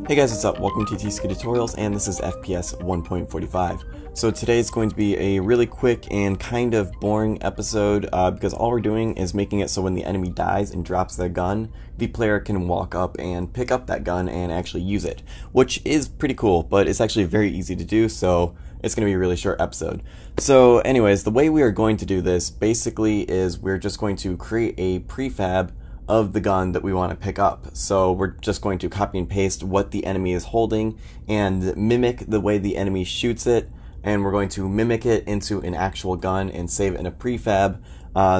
Hey guys, what's up? Welcome to TSK Tutorials, and this is FPS 1.45. So today is going to be a really quick and kind of boring episode because all we're doing is making it so when the enemy dies and drops their gun, the player can walk up and pick up that gun and actually use it, which is pretty cool, but it's actually very easy to do, so it's going to be a really short episode. So anyways, the way we are going to do this basically is we're just going to create a prefab of the gun that we want to pick up. So we're just going to copy and paste what the enemy is holding and mimic the way the enemy shoots it, and we're going to mimic it into an actual gun and save it in a prefab,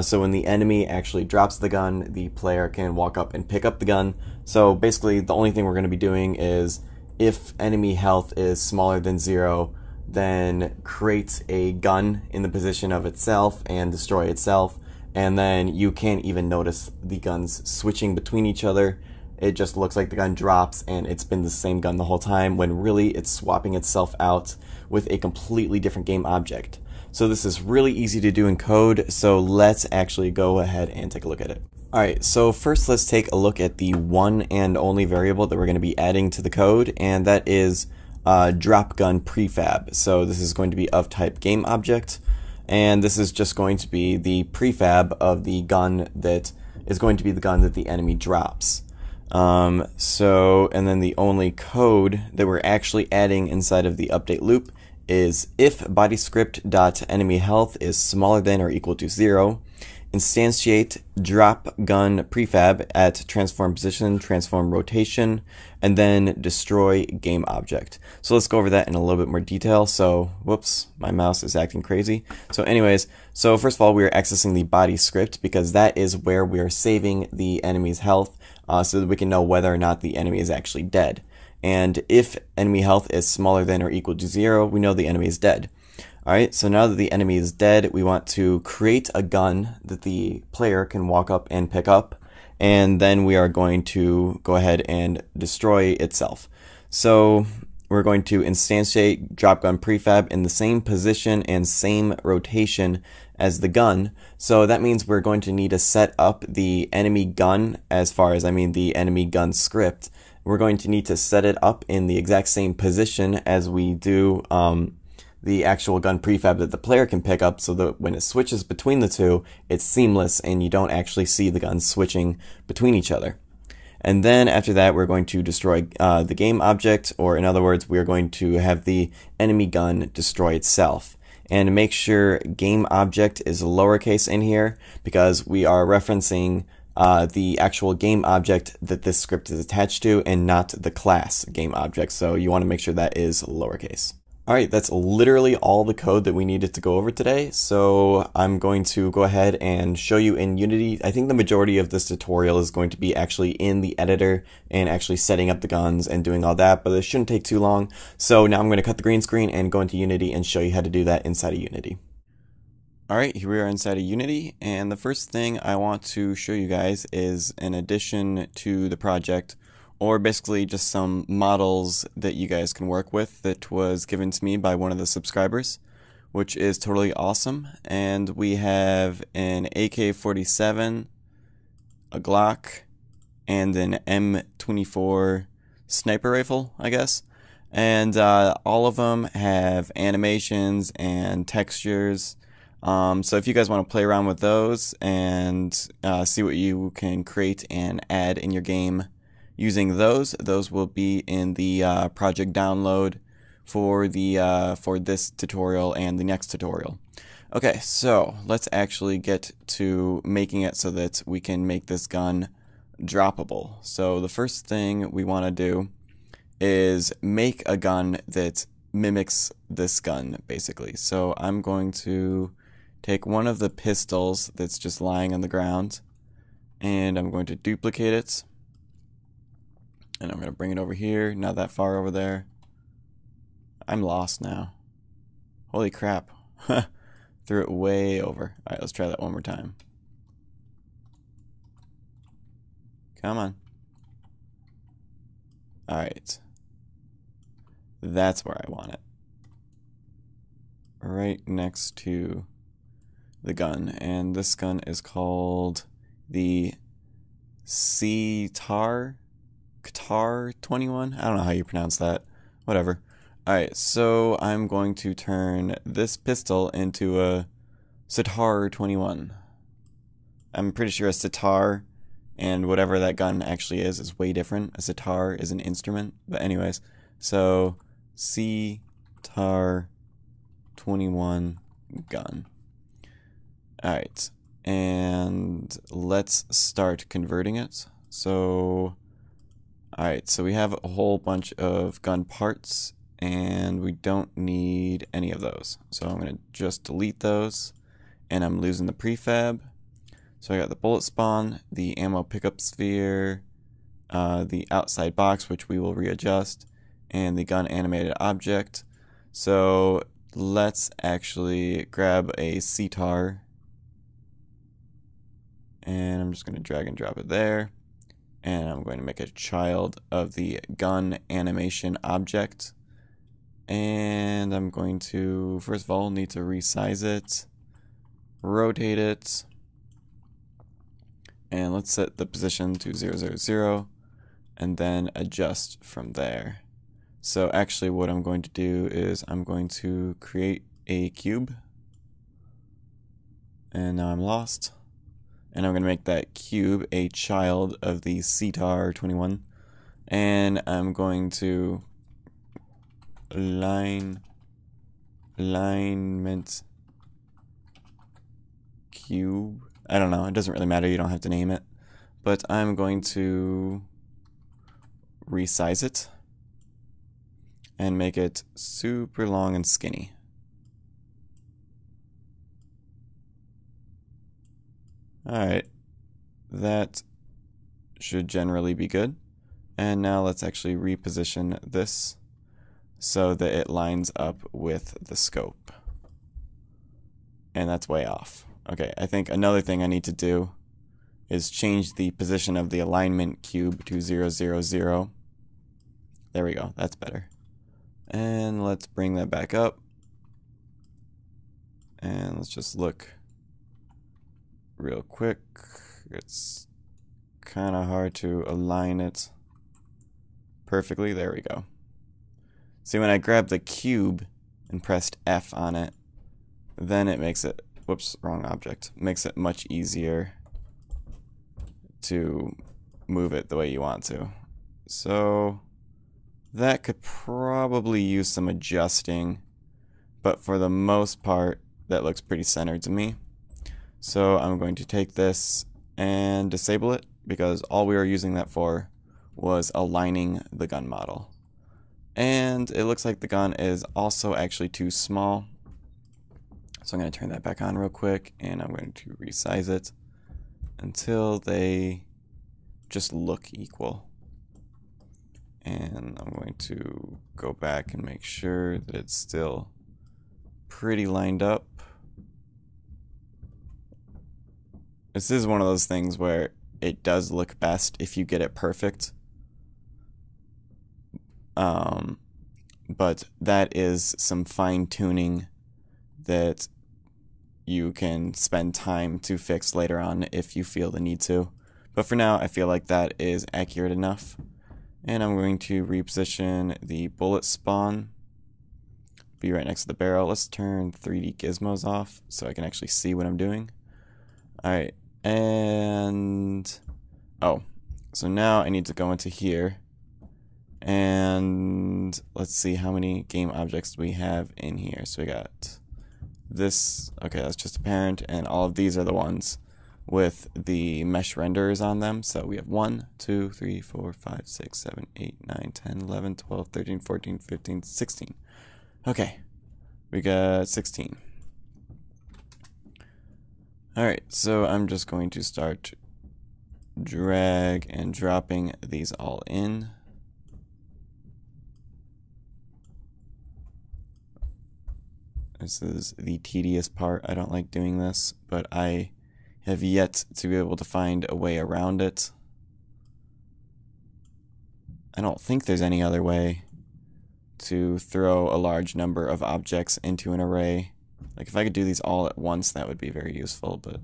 so when the enemy actually drops the gun, the player can walk up and pick up the gun. So basically the only thing we're going to be doing is if enemy health is smaller than 0, then create a gun in the position of itself and destroy itself. And then you can't even notice the guns switching between each other. It just looks like the gun drops and it's been the same gun the whole time, when really it's swapping itself out with a completely different game object. So this is really easy to do in code, so let's actually go ahead and take a look at it. Alright, so first let's take a look at the one and only variable that we're going to be adding to the code, and that is drop gun prefab. So this is going to be of type game object. And this is just going to be the prefab of the gun that is going to be the gun that the enemy drops. And then the only code that we're actually adding inside of the update loop is if bodyscript.enemy health is smaller than or equal to 0, instantiate drop gun prefab at transform position, transform rotation, and then destroy game object. So let's go over that in a little bit more detail. So, whoops, my mouse is acting crazy. So anyways, so first of all, we are accessing the body script because that is where we are saving the enemy's health, so that we can know whether or not the enemy is actually dead. And if enemy health is smaller than or equal to 0, we know the enemy is dead. Alright, so now that the enemy is dead, we want to create a gun that the player can walk up and pick up, and then we are going to go ahead and destroy itself. So we're going to instantiate drop gun prefab in the same position and same rotation as the gun. So that means we're going to need to set up the enemy gun, as far as the enemy gun script. We're going to need to set it up in the exact same position as we do the actual gun prefab that the player can pick up, so that when it switches between the two, it's seamless and you don't actually see the guns switching between each other. And then after that, we're going to destroy the game object, or in other words, we're going to have the enemy gun destroy itself. And make sure game object is lowercase in here, because we are referencing the actual game object that this script is attached to, and not the class game object. So you want to make sure that is lowercase. Alright, that's literally all the code that we needed to go over today, so I'm going to go ahead and show you in Unity. I think the majority of this tutorial is going to be actually in the editor and actually setting up the guns and doing all that, but it shouldn't take too long. So now I'm going to cut the green screen and go into Unity and show you how to do that inside of Unity. Alright, here we are inside of Unity, and the first thing I want to show you guys is an addition to the project, or basically just some models that you guys can work with that was given to me by one of the subscribers, which is totally awesome. And we have an AK-47, a Glock, and an M24 sniper rifle, I guess. And all of them have animations and textures. So if you guys want to play around with those and see what you can create and add in your game using those will be in the project download for this tutorial and the next tutorial. Okay, so let's actually get to making it so that we can make this gun droppable. So the first thing we want to do is make a gun that mimics this gun, basically. So I'm going to take one of the pistols that's just lying on the ground, and I'm going to duplicate it. And I'm going to bring it over here, not that far over there. I'm lost now. Holy crap. Threw it way over. Alright, let's try that one more time. Come on. Alright. That's where I want it. Right next to the gun. And this gun is called the Ctar Sitar21? I don't know how you pronounce that. Whatever. Alright, so I'm going to turn this pistol into a Sitar21. I'm pretty sure a sitar and whatever that gun actually is way different. A sitar is an instrument. But anyways, so Sitar21 gun. Alright, and let's start converting it. So, alright, so we have a whole bunch of gun parts, and we don't need any of those. So I'm going to just delete those, and I'm losing the prefab. So I got the bullet spawn, the ammo pickup sphere, the outside box, which we will readjust, and the gun animated object. So let's actually grab a sitar, and I'm just going to drag and drop it there, and I'm going to make a child of the gun animation object, and I'm going to first of all need to resize it, rotate it, and let's set the position to 0, 0, 0, and then adjust from there. So actually what I'm going to do is I'm going to create a cube, and now I'm lost. And I'm going to make that cube a child of the Sitar21. And I'm going to alignment cube. I don't know, it doesn't really matter, you don't have to name it. But I'm going to resize it and make it super long and skinny. Alright, that should generally be good. And now let's actually reposition this so that it lines up with the scope. And that's way off. Okay, I think another thing I need to do is change the position of the alignment cube to 0, 0, 0. There we go, that's better. And let's bring that back up. And let's just look real quick. It's kind of hard to align it perfectly. There we go. See, when I grab the cube and pressed F on it, then it makes it, whoops, wrong object, makes it much easier to move it the way you want to. So that could probably use some adjusting, but for the most part that looks pretty centered to me. So I'm going to take this and disable it, because all we were using that for was aligning the gun model. And it looks like the gun is also actually too small. So I'm going to turn that back on real quick, and I'm going to resize it until they just look equal. And I'm going to go back and make sure that it's still pretty lined up. This is one of those things where it does look best if you get it perfect. But that is some fine-tuning that you can spend time to fix later on if you feel the need to. But for now, I feel like that is accurate enough. And I'm going to reposition the bullet spawn, be right next to the barrel. Let's turn 3D gizmos off so I can actually see what I'm doing. Alright, and oh, so now I need to go into here, and let's see how many game objects we have in here. So we got this, okay, that's just a parent, and all of these are the ones with the mesh renderers on them. So we have 1, 2, 3, 4, 5, 6, 7, 8, 9, 10, 11, 12, 13, 14, 15, 16. Okay, we got 16. Alright, so I'm just going to start drag and dropping these all in. This is the tedious part. I don't like doing this, but I have yet to be able to find a way around it. I don't think there's any other way to throw a large number of objects into an array. Like, if I could do these all at once, that would be very useful, but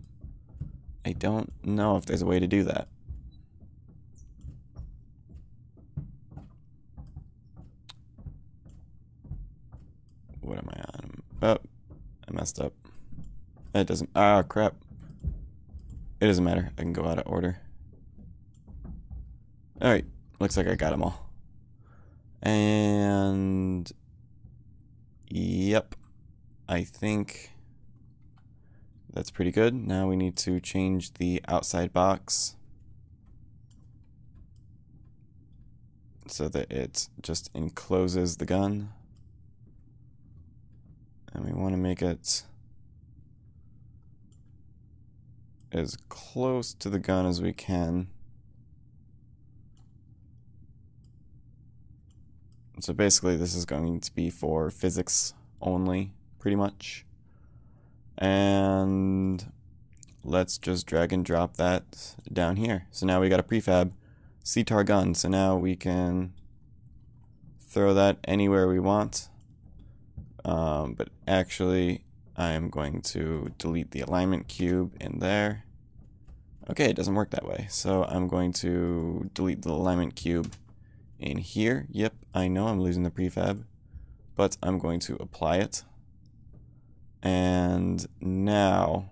I don't know if there's a way to do that. messed up. It doesn't. Ah, crap. It doesn't matter. I can go out of order. Alright. Looks like I got them all. And... Yep. I think that's pretty good. Now we need to change the outside box so that it just encloses the gun. And we want to make it as close to the gun as we can. So basically this is going to be for physics only, pretty much. And let's just drag and drop that down here. So now we got a prefab CTAR gun. So now we can throw that anywhere we want. But actually I am going to delete the alignment cube in there. Okay, it doesn't work that way. So I'm going to delete the alignment cube in here. Yep, I know I'm losing the prefab, but I'm going to apply it. And now,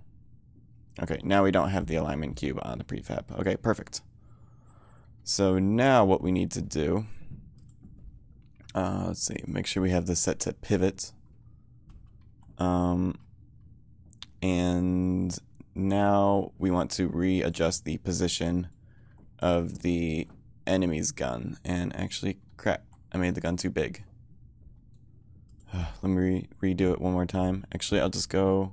okay, now we don't have the alignment cube on the prefab. Okay, perfect. So now what we need to do, let's see, make sure we have this set to pivot. And now we want to readjust the position of the enemy's gun. And actually, crap, I made the gun too big. Let me redo it one more time. Actually, I'll just go...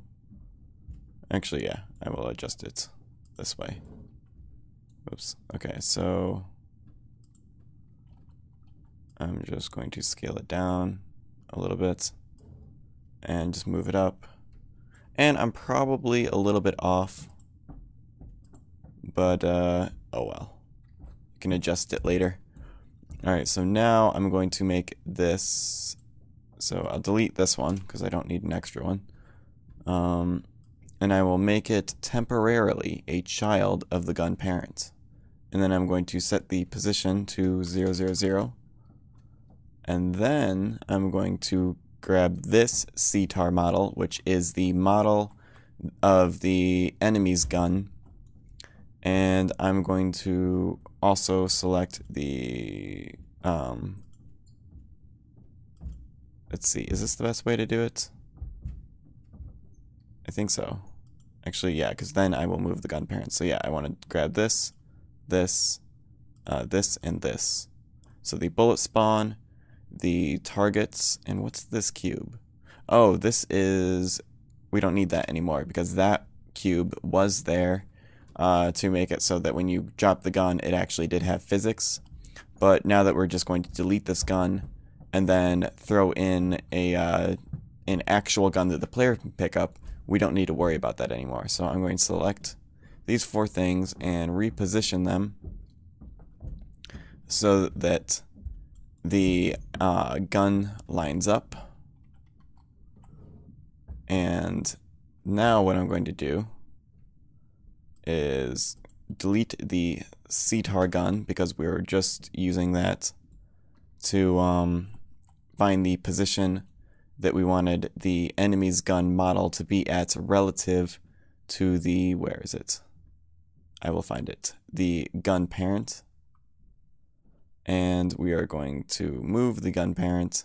Actually, yeah, I will adjust it this way. Oops. Okay, so I'm just going to scale it down a little bit and just move it up. And I'm probably a little bit off, but oh well. You can adjust it later. Alright, so now I'm going to make this, so I'll delete this one because I don't need an extra one. And I will make it temporarily a child of the gun parent. And then I'm going to set the position to 0, 0, 0. And then I'm going to grab this CTAR model, which is the model of the enemy's gun, and I'm going to also select the let's see, is this the best way to do it? I think so. Actually, yeah, because then I will move the gun parent. So yeah, I want to grab this, this, this, and this. So the bullet spawn, the targets, and what's this cube? Oh, this is, we don't need that anymore because that cube was there to make it so that when you drop the gun it actually did have physics. But now that we're just going to delete this gun and then throw in a an actual gun that the player can pick up, we don't need to worry about that anymore. So I'm going to select these 4 things and reposition them so that the gun lines up. And now what I'm going to do is delete the CTAR gun because we were just using that to find the position that we wanted the enemy's gun model to be at relative to the, where is it? I will find it. The gun parent. And we are going to move the gun parent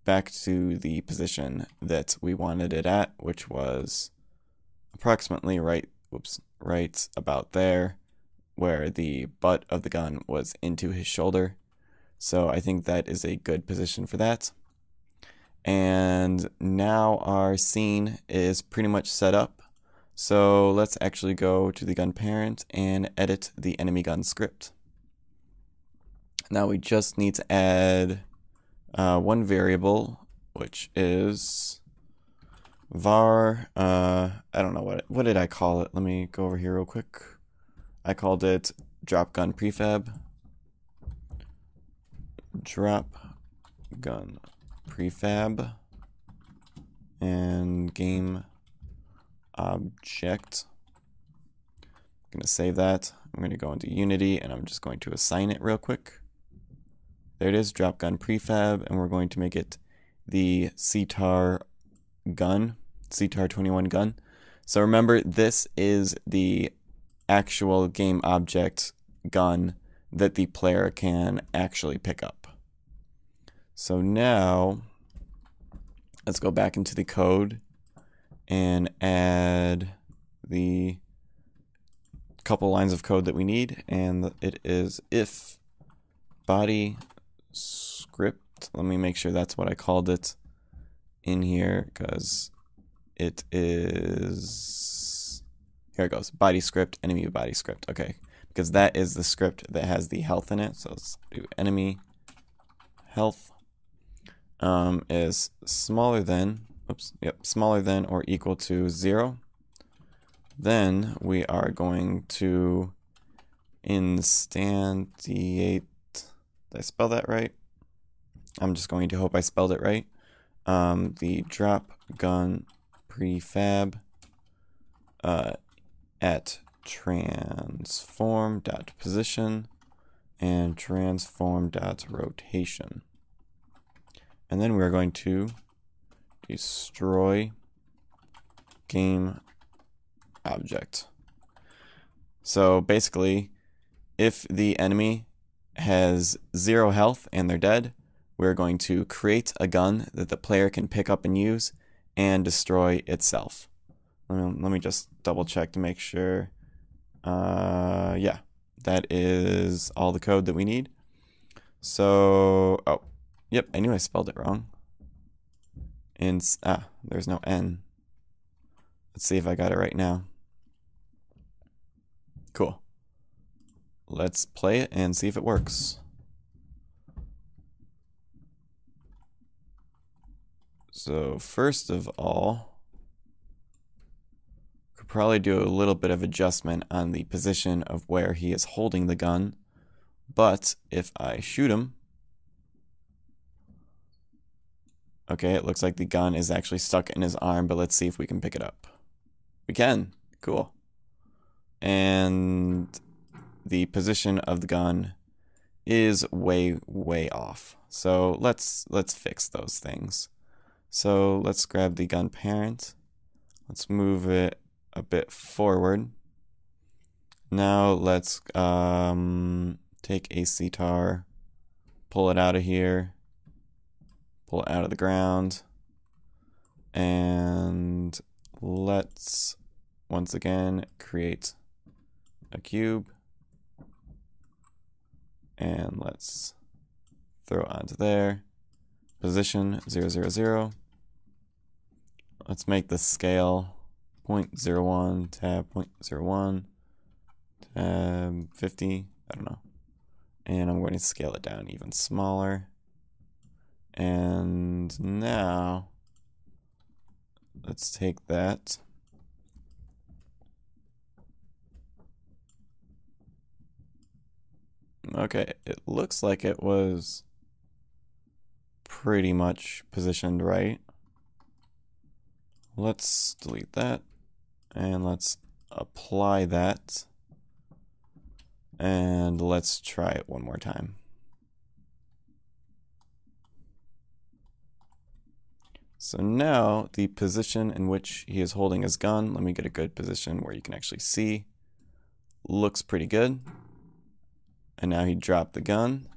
back to the position that we wanted it at, which was approximately right about there, where the butt of the gun was into his shoulder. So I think that is a good position for that. And now our scene is pretty much set up. So let's actually go to the gun parent and edit the enemy gun script. Now we just need to add one variable, which is var, I don't know what did I call it? Let me go over here real quick. I called it drop gun prefab. Drop gun prefab and game object. I'm going to save that. I'm going to go into Unity and I'm just going to assign it real quick. There it is, drop gun prefab, and we're going to make it the CTAR gun, CTAR-21 gun. So remember, this is the actual game object gun that the player can actually pick up. So now, let's go back into the code and add the couple lines of code that we need, and it is if body script. Let me make sure that's what I called it in here, because it is, here it goes, body script, enemy body script. Okay, because that is the script that has the health in it. So let's do enemy health is smaller than, smaller than or equal to 0. Then we are going to instantiate, did I spell that right? I'm just going to hope I spelled it right. The drop gun prefab at transform.position and transform.rotation. And then we're going to destroy game object. So basically, if the enemy has 0 health and they're dead, we're going to create a gun that the player can pick up and use and destroy itself. Let me just double check to make sure. Yeah, that is all the code that we need. So, oh, yep, I knew I spelled it wrong. There's no N. Let's see if I got it right now. Cool. Let's play it and see if it works. So first of all, could probably do a little bit of adjustment on the position of where he is holding the gun. But if I shoot him, okay, it looks like the gun is actually stuck in his arm, but let's see if we can pick it up. We can. Cool. And the position of the gun is way off. So let's fix those things. So let's grab the gun parent. Let's move it a bit forward. Now let's take a CTAR, pull it out of here, pull it out of the ground, and let's once again create a cube, and let's throw it onto there. Position 0, 0, 0. Let's make the scale 0.01, tab 0.01, tab 50, I don't know. And I'm going to scale it down even smaller. And now, let's take that. Okay, it looks like it was pretty much positioned right. Let's delete that and let's apply that, and let's try it one more time. So now the position in which he is holding his gun, let me get a good position where you can actually see, looks pretty good. And now he dropped the gun.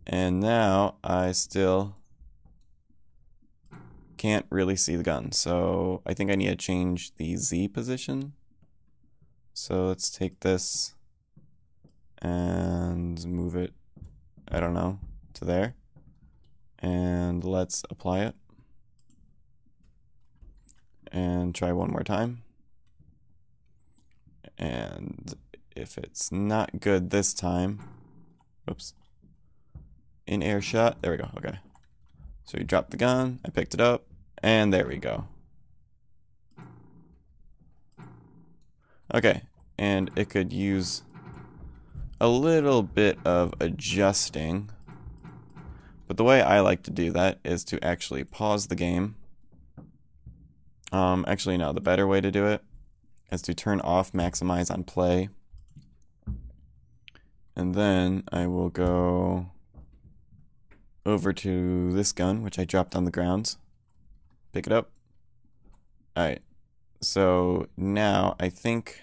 And now I still can't really see the gun. So I think I need to change the Z position. So let's take this and move it, I don't know, to there. And let's apply it. And try one more time. And if it's not good this time, oops, in air shot, there we go, okay. So he dropped the gun, I picked it up, and there we go. Okay, and it could use a little bit of adjusting, but the way I like to do that is to actually pause the game. Actually, no, the better way to do it is to turn off maximize on play. And then I will go over to this gun, which I dropped on the ground. pick it up. Alright, so now I think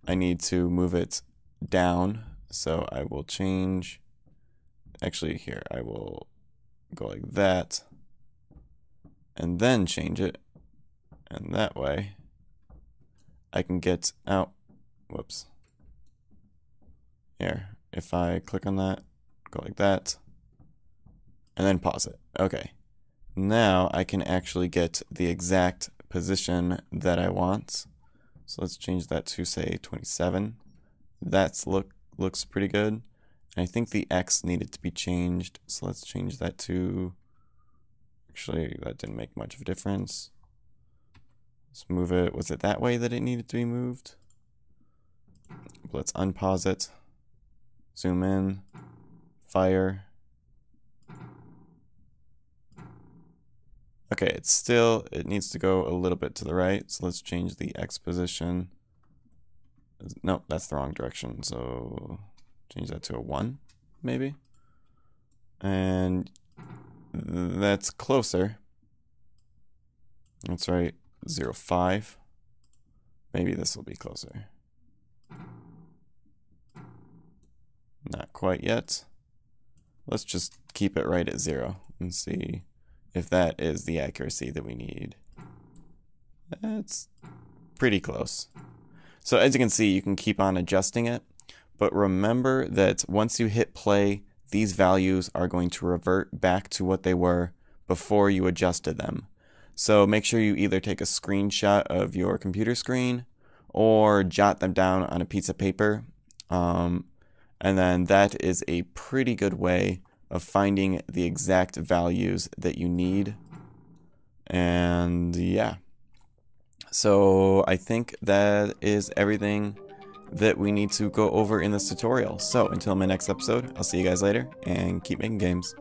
I need to move it down. So I will change, actually here, I will go like that, and then change it, and that way I can get out, whoops, here, if I click on that, go like that, and then pause it. Okay, now I can actually get the exact position that I want. So let's change that to, say, 27. That's looks pretty good. And I think the X needed to be changed, so let's change that to, actually that didn't make much of a difference. Let's move it, was it that way that it needed to be moved? Let's unpause it, zoom in, fire. Okay, it needs to go a little bit to the right, so let's change the X position. Nope, that's the wrong direction, so change that to a 1, maybe. And that's closer. That's right, 0.5. Maybe this will be closer. Not quite yet. Let's just keep it right at 0 and see if that is the accuracy that we need. That's pretty close. So as you can see, you can keep on adjusting it, but remember that once you hit play, these values are going to revert back to what they were before you adjusted them. So make sure you either take a screenshot of your computer screen or jot them down on a piece of paper. And then that is a pretty good way of finding the exact values that you need. And yeah. So I think that is everything that we need to go over in this tutorial. So until my next episode, I'll see you guys later and keep making games.